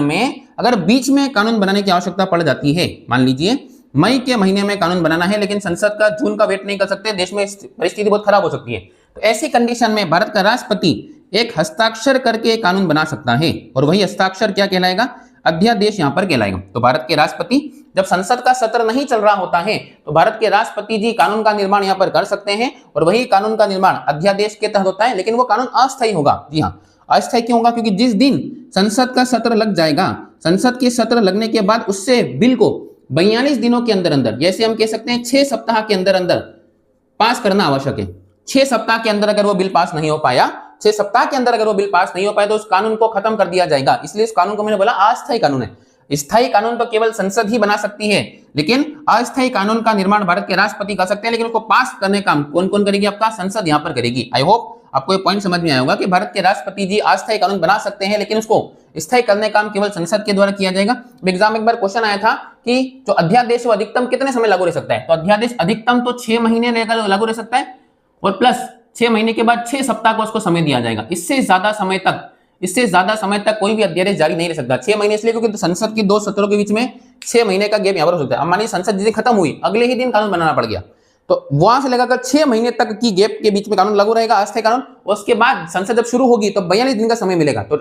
में अगर बीच में कानून बनाने की आवश्यकता पड़ जाती है, मान लीजिए मई के महीने में कानून बनाना है, लेकिन संसद का जून का वेट नहीं कर सकते, देश में परिस्थिति बहुत खराब हो सकती है, तो ऐसी कंडीशन में भारत का राष्ट्रपति एक हस्ताक्षर करके कानून बना सकता है, और वही हस्ताक्षर क्या कहलाएगा, अध्यादेश यहां पर कहलाएगा। तो भारत के राष्ट्रपति, जब संसद का सत्र नहीं चल रहा होता है, तो भारत के राष्ट्रपति जी कानून का निर्माण यहां पर कर सकते हैं, और वही कानून का निर्माण अध्यादेश के तहत होता है, लेकिन वो कानून अस्थायी होगा। जी हाँ, अस्थायी क्यों होगा, क्योंकि जिस दिन संसद का सत्र लग जाएगा, संसद के सत्र लगने के बाद उससे बिल को 42 दिनों के अंदर अंदर, जैसे हम कह सकते हैं 6 सप्ताह के अंदर अंदर पास करना आवश्यक है। 6 सप्ताह के अंदर अगर वो बिल पास नहीं हो पाया, 6 सप्ताह के अंदर अगर वो बिल पास नहीं हो पाया, तो उस कानून को खत्म कर दिया जाएगा। इसलिए इस कानून को मैंने बोला अस्थायी कानून है। स्थायी कानून तो केवल संसद ही बना सकती है, लेकिन अस्थायी कानून का निर्माण भारत के राष्ट्रपति कर सकते हैं, लेकिन उसको पास करने का काम कौन कौन करेगी, आपका संसद यहां पर करेगी। आई होप आपको ये पॉइंट समझ में आया होगा कि भारत के राष्ट्रपति जी अस्थायी कानून बना सकते हैं, लेकिन उसको स्थायी करने का काम केवल संसद के द्वारा किया जाएगा। एग्जाम में एक बार क्वेश्चन आया था कि जो अध्यादेश वो अधिकतम कितने समय लागू रह सकता है, तो अध्यादेश अधिकतम तो 6 महीने लागू रह सकता है, और प्लस 6 महीने के बाद 6 सप्ताह को उसको समय दिया जाएगा। इससे ज्यादा समय तक कोई भी अध्यादेश जारी नहीं रह सकता। 6 महीने इसलिए क्योंकि संसद की 2 सत्रों के बीच में 6 महीने का गैप यहाँ पर हो सकता है। अब मानिए संसद जिस दिन खत्म हुई, अगले ही दिन कानून बनाना पड़ गया, तो वहां से लगाकर 6 महीने तक की गैप के बीच में कानून लागू रहेगा, अस्थायी कानून। उसके बाद संसद जब शुरू होगी तो 42 दिन का समय मिलेगा। तो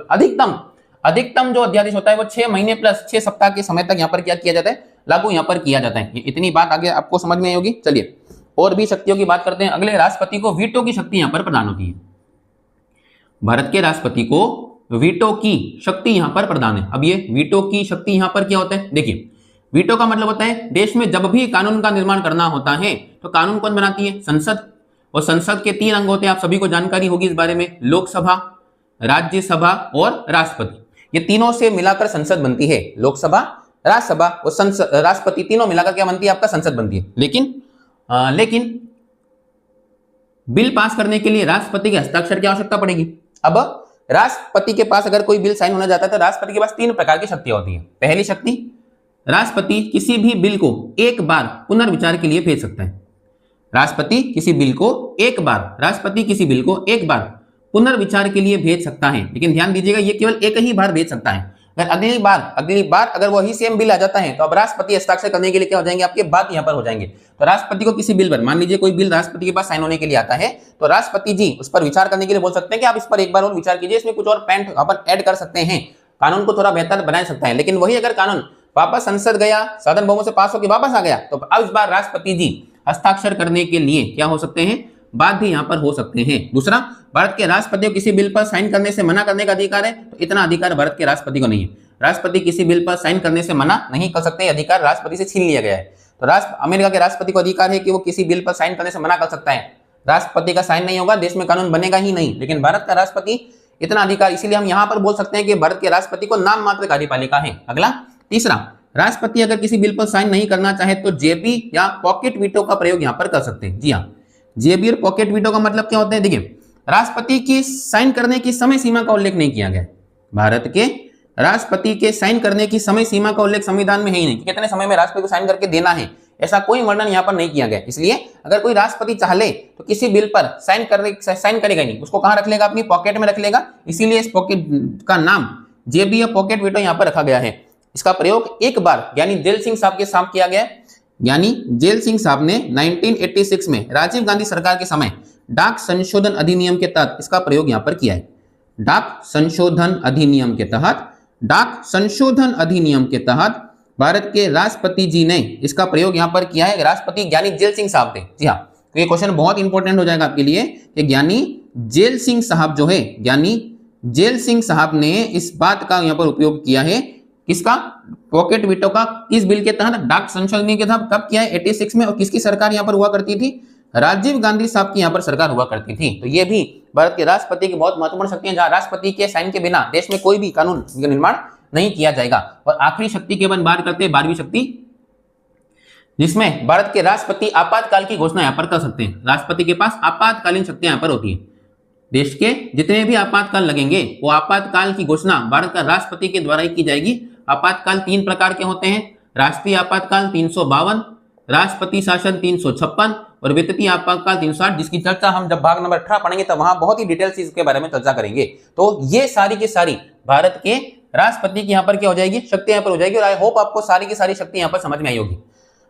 अधिकतम जो अध्यादेश होता है वो 6 महीने प्लस 6 सप्ताह के समय तक यहाँ पर क्या किया जाता है, लागू यहाँ पर किया जाता है। ये इतनी बात आगे आपको समझ में आई होगी। चलिए और भी शक्तियों की बात करते हैं। अगले, राष्ट्रपति को वीटो की शक्ति यहाँ पर प्रदान होती है। भारत के राष्ट्रपति को वीटो की शक्ति यहां पर प्रदान है। अब ये वीटो की शक्ति यहां पर क्या होता है, देखिए, वीटो का मतलब होता है देश में जब भी कानून का निर्माण करना होता है तो कानून कौन बनाती है, संसद। और संसद के 3 अंग होते हैं, आप सभी को जानकारी होगी इस बारे में, लोकसभा, राज्यसभा और राष्ट्रपति। ये तीनों से मिलाकर संसद बनती है, लोकसभा, राज्यसभा और राष्ट्रपति, तीनों मिलाकर क्या बनती है, आपका संसद बनती है। लेकिन बिल पास करने के लिए राष्ट्रपति के हस्ताक्षर की आवश्यकता पड़ेगी। अब राष्ट्रपति के पास अगर कोई बिल साइन होना जाता है तो राष्ट्रपति के पास 3 प्रकार की शक्तियां होती है। पहली शक्ति, राष्ट्रपति किसी भी बिल को एक बार पुनर्विचार के लिए भेज सकता है। राष्ट्रपति किसी बिल को एक बार पुनर्विचार के लिए भेज सकता है, लेकिन ध्यान दीजिएगा ये केवल एक ही बार भेज सकता है। अगर अगली बार अगर वही सेम बिल आ जाता है तो अब राष्ट्रपति हस्ताक्षर करने के लिए क्या हो जाएंगे, आपके बात यहाँ पर हो जाएंगे। तो राष्ट्रपति को किसी बिल पर, मान लीजिए कोई बिल राष्ट्रपति के पास साइन होने के लिए आता है, तो राष्ट्रपति जी उस पर विचार करने के लिए बोल सकते हैं कि आप इस पर एक बार और विचार कीजिए, इसमें कुछ और पॉइंट अपन ऐड कर सकते हैं, कानून को थोड़ा बेहतर बना सकता है। लेकिन वही अगर कानून वापस संसद गया, साधारण बहुमत से पास होकर वापस आ गया, तो अब इस बार राष्ट्रपति जी हस्ताक्षर करने के लिए क्या हो सकते हैं, बात भी यहां पर हो सकते हैं। दूसरा, भारत के राष्ट्रपति को किसी बिल पर साइन करने से मना करने का अधिकार है, तो इतना अधिकार भारत के राष्ट्रपति को नहीं है। राष्ट्रपति किसी बिल पर साइन करने से मना नहीं कर सकते, अधिकार राष्ट्रपति से छीन लिया गया है। तो अमेरिका के राष्ट्रपति को अधिकार है कि वो किसी बिल पर साइन करने से मना कर सकता है। राष्ट्रपति का साइन नहीं होगा, देश में कानून बनेगा ही नहीं। लेकिन भारत का राष्ट्रपति इतना अधिकार, इसीलिए हम यहां पर बोल सकते हैं कि भारत के राष्ट्रपति को नाम मात्र कार्यपालिका है। अगला, तीसरा, राष्ट्रपति अगर किसी बिल पर साइन नहीं करना चाहे तो जेबी या पॉकेट वीटो का प्रयोग यहां पर कर सकते हैं। जी हाँ, जेबी और पॉकेट वीटो का मतलब क्या होता है, देखिए, राष्ट्रपति की साइन करने की समय सीमा का उल्लेख नहीं किया गया। भारत के राष्ट्रपति के साइन करने की समय सीमा का उल्लेख संविधान में है ही नहीं कि कितने समय में राष्ट्रपति को साइन करके देना है, ऐसा कोई वर्णन यहाँ पर नहीं किया गया। इसलिए अगर कोई राष्ट्रपति चाहे तो किसी बिल पर साइन करेगा नहीं, उसको कहां रख लेगा, अपनी पॉकेट में रख लेगा। इसीलिए इस पॉकेट का नाम जेबी या पॉकेट वीटो यहाँ पर रखा गया है। इसका प्रयोग एक बार यानी जेल सिंह साहब के साथ किया गया, यानी जेल सिंह साहब ने 1986 में राजीव गांधी सरकार के समय डाक संशोधन अधिनियम के तहत इसका प्रयोग यहां पर किया है। डाक संशोधन अधिनियम के तहत भारत के राष्ट्रपति जी ने इसका प्रयोग यहां पर किया है। राष्ट्रपति ज्ञानी जेल सिंह साहब थे। जी हाँ, तो ये क्वेश्चन बहुत इंपॉर्टेंट हो जाएगा आपके लिए कि ज्ञानी जेल सिंह साहब जो है, ज्ञानी जेल सिंह साहब ने इस बात का यहां पर उपयोग किया है। किसका? पॉकेट वीटो का। किस बिल के तहत? डाक संशोधन के तहत। कब किया है? 86 में। और किसकी सरकार यहां पर हुआ करती थी? राजीव गांधी साहब की यहां पर सरकार हुआ करती थी। तो ये भी भारत के राष्ट्रपति की बहुत महत्वपूर्ण शक्ति है, जहां राष्ट्रपति के साइन के बिना देश में कोई भी कानून का निर्माण नहीं किया जाएगा। और आखिरी शक्ति की अपन बात करते हैं, 12वीं शक्ति, जिसमें भारत के राष्ट्रपति आपातकाल की घोषणा यहां पर कर सकते हैं। राष्ट्रपति के पास आपातकालीन शक्तियां यहां पर होती है। देश के जितने भी आपातकाल लगेंगे वो आपातकाल की घोषणा भारत का राष्ट्रपति के द्वारा ही की जाएगी। आपातकाल 3 प्रकार के होते हैं, राष्ट्रीय आपातकाल 352, राष्ट्रपति शासन 356 और वित्तीय आपातकाल 360, जिसकी चर्चा हम जब भाग नंबर 18 पढ़ेंगे तब वहां बहुत ही डिटेल से इसके बारे में चर्चा करेंगे। तो ये सारी की सारी भारत के राष्ट्रपति की यहाँ पर क्या हो जाएगी, शक्ति यहाँ पर हो जाएगी। और आई होप आपको सारी की सारी शक्ति यहाँ पर समझ में आई होगी।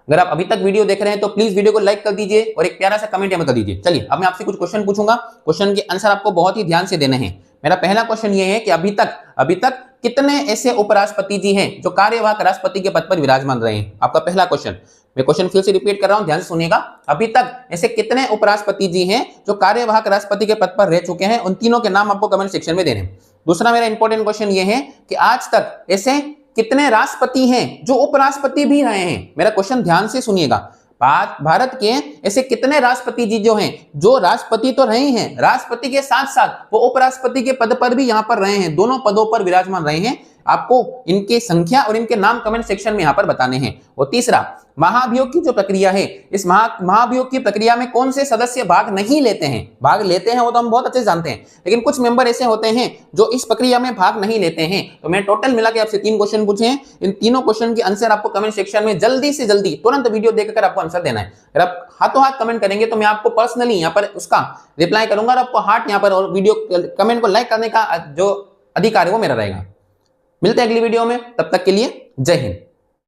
अगर आप अभी तक वीडियो देख रहे हैं तो प्लीज वीडियो को लाइक कर दीजिए और एक प्यारा सा कमेंट यहाँ कर दीजिए। चलिए अब मैं आपसे कुछ क्वेश्चन पूछूंगा, क्वेश्चन के आंसर आपको बहुत ही ध्यान से देने हैं। मेरा पहला क्वेश्चन ये है कि अभी तक कितने ऐसे उपराष्ट्रपति जी हैं जो कार्यवाहक राष्ट्रपति के पद पर विराजमान रहे हैं? आपका पहला क्वेश्चन। मैं क्वेश्चन फिर से रिपीट कर रहा हूं, ध्यान से सुनिएगा। अभी तक ऐसे कितने उपराष्ट्रपति जी हैं जो कार्यवाहक राष्ट्रपति के पद पर रह चुके हैं? उन तीनों के नाम आपको कमेंट सेक्शन में देने हैं। दूसरा मेरा इंपॉर्टेंट क्वेश्चन ये है कि आज तक ऐसे कितने राष्ट्रपति हैं जो उपराष्ट्रपति भी रहे हैं? मेरा क्वेश्चन ध्यान से सुनिएगा। भारत के ऐसे कितने राष्ट्रपति जी जो हैं जो राष्ट्रपति तो रहे हैं, राष्ट्रपति के साथ साथ वो उपराष्ट्रपति के पद पर भी यहां पर रहे हैं, दोनों पदों पर विराजमान रहे हैं। आपको इनके संख्या और इनके नाम कमेंट सेक्शन में यहां पर बताने हैं। और तीसरा, महाभियोग की जो प्रक्रिया है, इस महाभियोग की प्रक्रिया में कौन से सदस्य भाग नहीं लेते हैं? भाग लेते हैं वो तो हम बहुत अच्छे से जानते हैं, लेकिन कुछ मेंबर ऐसे होते हैं जो इस प्रक्रिया में भाग नहीं लेते हैं। तो मैं टोटल मिला के आपसे 3 क्वेश्चन पूछे हैं। इन तीनों क्वेश्चन के आंसर आपको कमेंट सेक्शन में जल्दी से जल्दी तुरंत वीडियो देखकर आपको आंसर देना है। अगर आप हाथों हाथ कमेंट करेंगे तो मैं आपको पर्सनली यहाँ पर उसका रिप्लाई करूंगा और आपको हार्ट यहाँ पर और वीडियो कमेंट को लाइक करने का जो अधिकार है वो मेरा रहेगा। मिलते हैं अगली वीडियो में, तब तक के लिए जय हिंद।